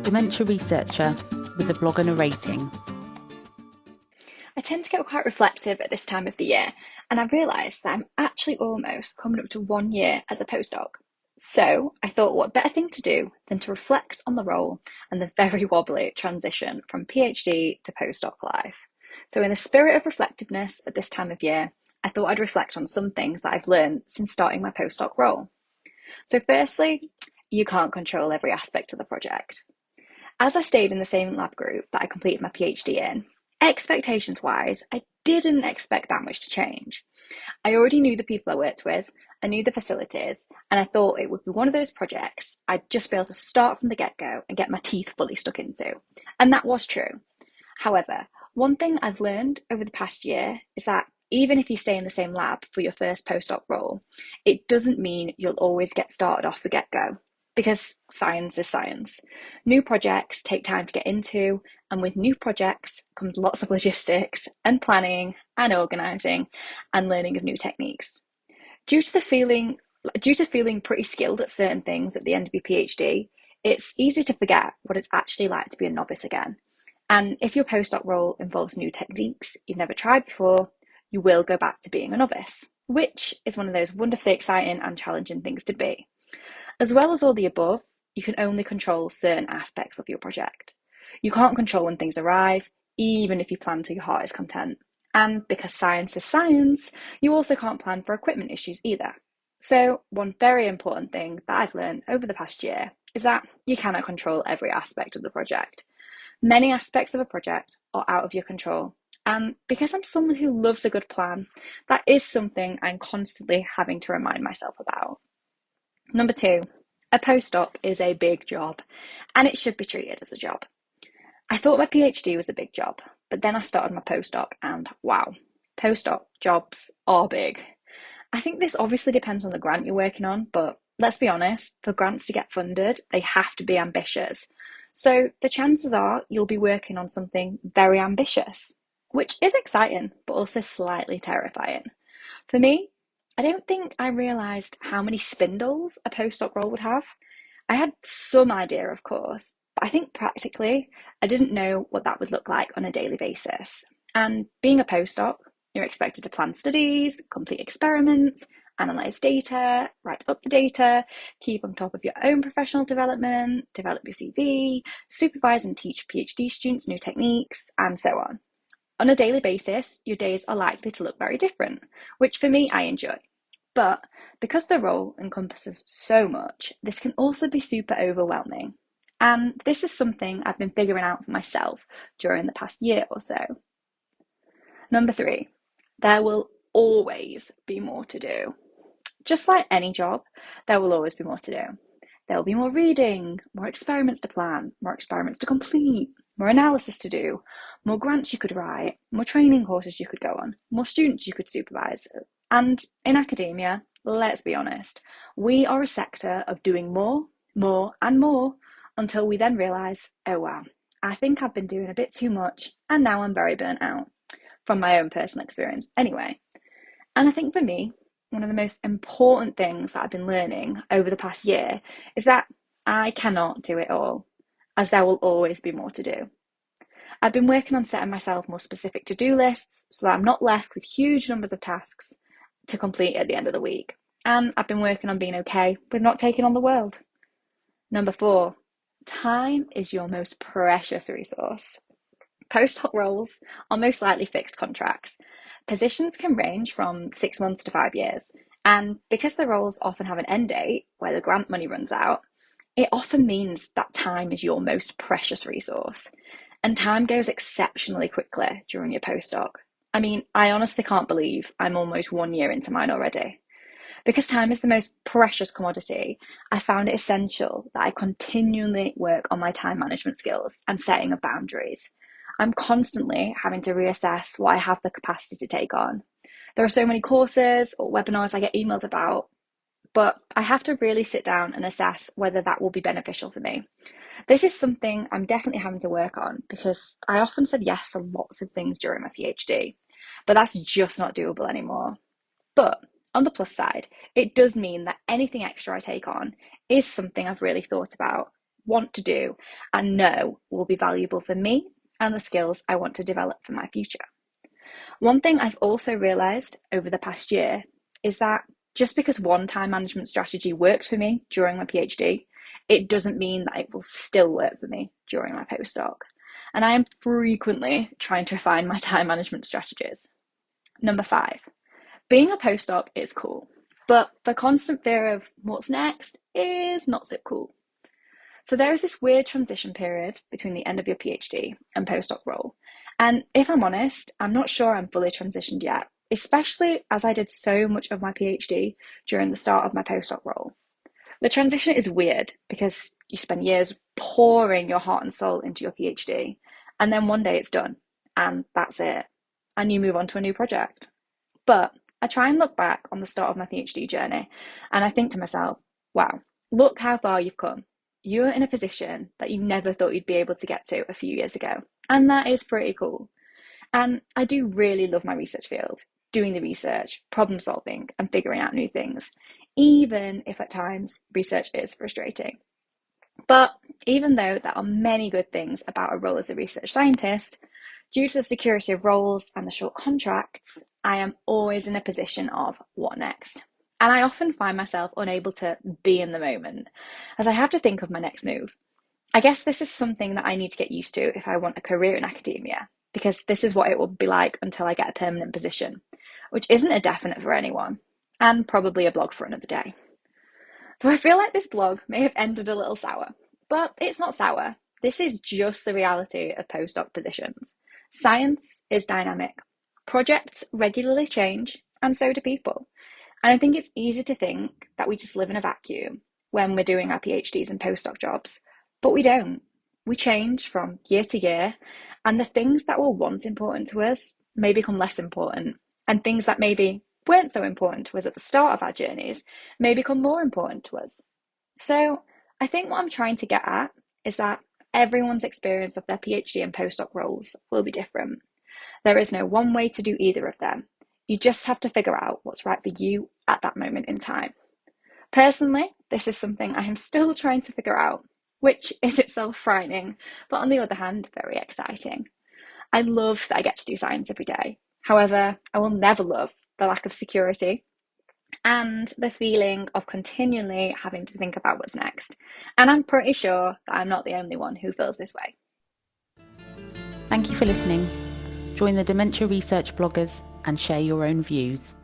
Dementia Researcher with a blog and a rating. I tend to get quite reflective at this time of the year, and I've realised that I'm actually almost coming up to 1 year as a postdoc. So I thought, what better thing to do than to reflect on the role and the very wobbly transition from PhD to postdoc life. So, in the spirit of reflectiveness at this time of year, I thought I'd reflect on some things that I've learned since starting my postdoc role. So, firstly, you can't control every aspect of the project. As I stayed in the same lab group that I completed my PhD in, expectations wise, I didn't expect that much to change. I already knew the people I worked with, I knew the facilities, and I thought it would be one of those projects I'd just be able to start from the get go and get my teeth fully stuck into. And that was true. However, one thing I've learned over the past year is that even if you stay in the same lab for your first postdoc role, it doesn't mean you'll always get started off the get go, because science is science. New projects take time to get into, and with new projects comes lots of logistics and planning and organising and learning of new techniques. Due to the feeling Due to feeling pretty skilled at certain things at the end of your PhD, it's easy to forget what it's actually like to be a novice again. And if your postdoc role involves new techniques you've never tried before, you will go back to being a novice, which is one of those wonderfully exciting and challenging things to be. As well as all the above, you can only control certain aspects of your project. You can't control when things arrive, even if you plan to your heart's content. And because science is science, you also can't plan for equipment issues either. So, one very important thing that I've learned over the past year is that you cannot control every aspect of the project. Many aspects of a project are out of your control. And because I'm someone who loves a good plan, that is something I'm constantly having to remind myself about. Number two, a postdoc is a big job, and it should be treated as a job. I thought my PhD was a big job, but then I started my postdoc, and wow, postdoc jobs are big. I think this obviously depends on the grant you're working on, but let's be honest, for grants to get funded, they have to be ambitious. So the chances are you'll be working on something very ambitious, which is exciting, but also slightly terrifying. For me, I don't think I realised how many spindles a postdoc role would have. I had some idea, of course, but I think practically I didn't know what that would look like on a daily basis. And being a postdoc, you're expected to plan studies, complete experiments, analyse data, write up the data, keep on top of your own professional development, develop your CV, supervise and teach PhD students new techniques, and so on. On a daily basis, your days are likely to look very different, which for me I enjoy. But because the role encompasses so much, this can also be super overwhelming. And this is something I've been figuring out for myself during the past year or so. Number three, there will always be more to do. Just like any job, there will always be more to do. There will be more reading, more experiments to plan, more experiments to complete, more analysis to do, more grants you could write, more training courses you could go on, more students you could supervise. And in academia, let's be honest, we are a sector of doing more, more, and more until we then realise, oh wow, I think I've been doing a bit too much and now I'm very burnt out, from my own personal experience anyway. And I think for me, one of the most important things that I've been learning over the past year is that I cannot do it all, as there will always be more to do. I've been working on setting myself more specific to-do lists so that I'm not left with huge numbers of tasks to complete at the end of the week. And I've been working on being okay with not taking on the world. Number four, time is your most precious resource. Postdoc roles are most likely fixed contracts. Positions can range from 6 months to 5 years, and because the roles often have an end date where the grant money runs out, it often means that time is your most precious resource. And time goes exceptionally quickly during your postdoc. I mean, I honestly can't believe I'm almost 1 year into mine already. Because time is the most precious commodity, I found it essential that I continually work on my time management skills and setting of boundaries. I'm constantly having to reassess what I have the capacity to take on. There are so many courses or webinars I get emailed about, but I have to really sit down and assess whether that will be beneficial for me. This is something I'm definitely having to work on because I often said yes to lots of things during my PhD, but that's just not doable anymore. But on the plus side, it does mean that anything extra I take on is something I've really thought about, want to do and know will be valuable for me and the skills I want to develop for my future. One thing I've also realised over the past year is that just because one time management strategy worked for me during my PhD, it doesn't mean that it will still work for me during my postdoc. And I am frequently trying to refine my time management strategies. Number 5, being a postdoc is cool, but the constant fear of what's next is not so cool. So there is this weird transition period between the end of your PhD and postdoc role. And if I'm honest, I'm not sure I'm fully transitioned yet, especially as I did so much of my PhD during the start of my postdoc role. The transition is weird because you spend years pouring your heart and soul into your PhD, and then one day it's done, and that's it, and you move on to a new project. But I try and look back on the start of my PhD journey, and I think to myself, wow, look how far you've come. You're in a position that you never thought you'd be able to get to a few years ago, and that is pretty cool. And I do really love my research field, doing the research, problem solving, and figuring out new things, even if at times research is frustrating. But even though there are many good things about a role as a research scientist, due to the security of roles and the short contracts, I am always in a position of what next? And I often find myself unable to be in the moment, as I have to think of my next move. I guess this is something that I need to get used to if I want a career in academia, because this is what it will be like until I get a permanent position, which isn't a definite for anyone, and probably a blog for another day. So I feel like this blog may have ended a little sour, but it's not sour. This is just the reality of postdoc positions. Science is dynamic. Projects regularly change, and so do people. And I think it's easy to think that we just live in a vacuum when we're doing our PhDs and postdoc jobs, but we don't. We change from year to year, and the things that were once important to us may become less important, and things that maybe weren't so important to us at the start of our journeys may become more important to us. So I think what I'm trying to get at is that everyone's experience of their PhD and postdoc roles will be different. There is no one way to do either of them. You just have to figure out what's right for you at that moment in time. Personally, this is something I am still trying to figure out, which is itself frightening, but on the other hand, very exciting. I love that I get to do science every day. However, I will never love the lack of security and the feeling of continually having to think about what's next. And I'm pretty sure that I'm not the only one who feels this way. Thank you for listening. Join the Dementia Research bloggers and share your own views.